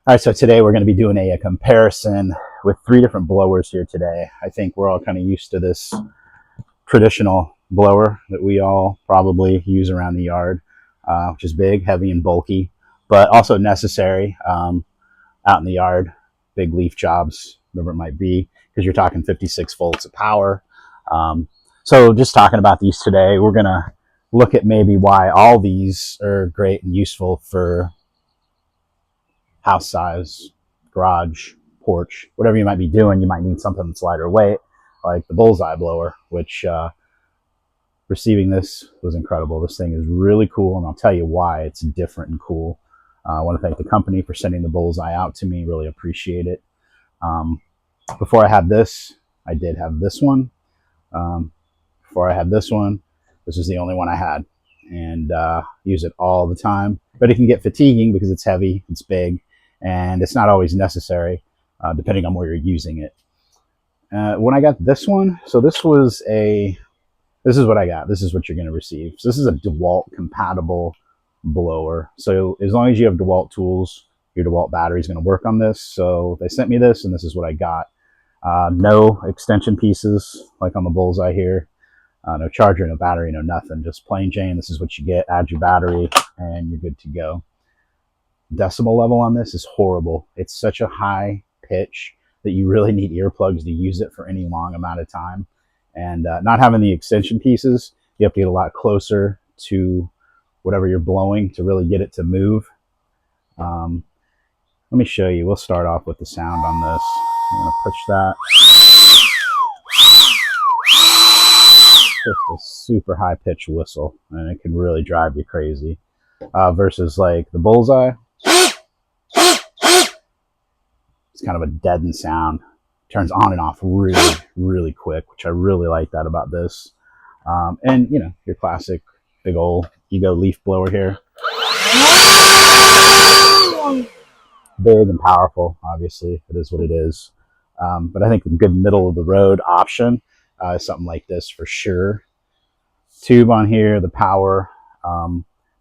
All right, so today we're going to be doing a comparison with 3 different blowers here today. I think we're all kind of used to this traditional blower that we all probably use around the yard, which is big, heavy, and bulky, but also necessary out in the yard, big leaf jobs, whatever it might be, because you're talking 56 volts of power. So just talking about these today, we're going to look at maybe why all these are great and useful for house size, garage, porch, whatever you might be doing. You might need something that's lighter weight, like the BULLSEYE blower, which receiving this was incredible. This thing is really cool, and I'll tell you why it's different and cool. I want to thank the company for sending the BULLSEYE out to me. Really appreciate it. Before I had this, I did have this one. Before I had this one, this was the only one I had, and use it all the time. But it can get fatiguing because it's heavy, it's big, and it's not always necessary, depending on where you're using it. When I got this one, so this is what I got. This is what you're going to receive. So this is a DEWALT compatible blower. So as long as you have DEWALT tools, your DEWALT battery is going to work on this. So they sent me this, and this is what I got. No extension pieces like on the BULLSEYE here. No charger, no battery, no nothing. Just plain Jane. This is what you get. Add your battery, and you're good to go. Decibel level on this is horrible. It's such a high pitch that you really need earplugs to use it for any long amount of time. And not having the extension pieces, you have to get a lot closer to whatever you're blowing to really get it to move. Let me show you. We'll start off with the sound on this. I'm going to push that. Just a super high pitched whistle, and it can really drive you crazy. Versus like the BULLSEYE, it's kind of a deadened sound. Turns on and off really, really quick, which I really like that about this. And you know, your classic big old Ego leaf blower here. Big and powerful, obviously. It is what it is. But I think a good middle of the road option is something like this for sure. Tube on here, the power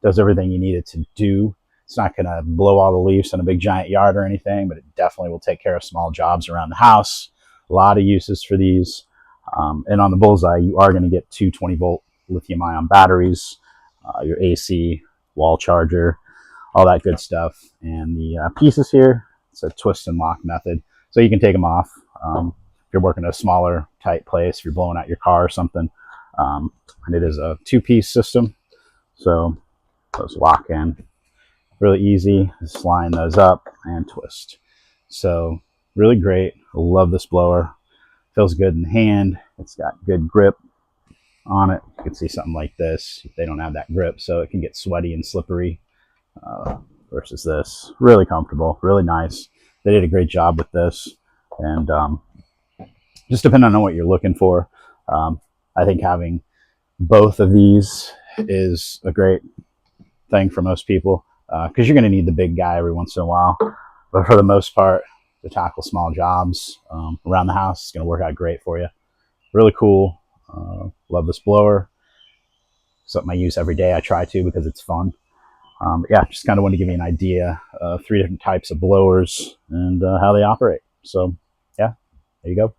does everything you need it to do. It's not going to blow all the leaves in a big giant yard or anything, but it definitely will take care of small jobs around the house. A lot of uses for these. And on the BULLSEYE, you are going to get 2 20-volt lithium-ion batteries, your AC, wall charger, all that good stuff. And the pieces here, it's a twist and lock method. So you can take them off. If you're working in a smaller, tight place, if you're blowing out your car or something. And it is a 2-piece system. So those lock in. Really easy. Just line those up and twist. So really great. I love this blower. Feels good in the hand. It's got good grip on it. You can see something like this. They don't have that grip, so it can get sweaty and slippery. Versus this, really comfortable, really nice. They did a great job with this, and just depending on what you're looking for, I think having both of these is a great thing for most people, because you're going to need the big guy every once in a while, but for the most part, to tackle small jobs around the house, it's going to work out great for you. Really cool. Love this blower. Something I use every day. I try to, because it's fun. But yeah, just kind of want to give you an idea of 3 different types of blowers and how they operate. So yeah, there you go.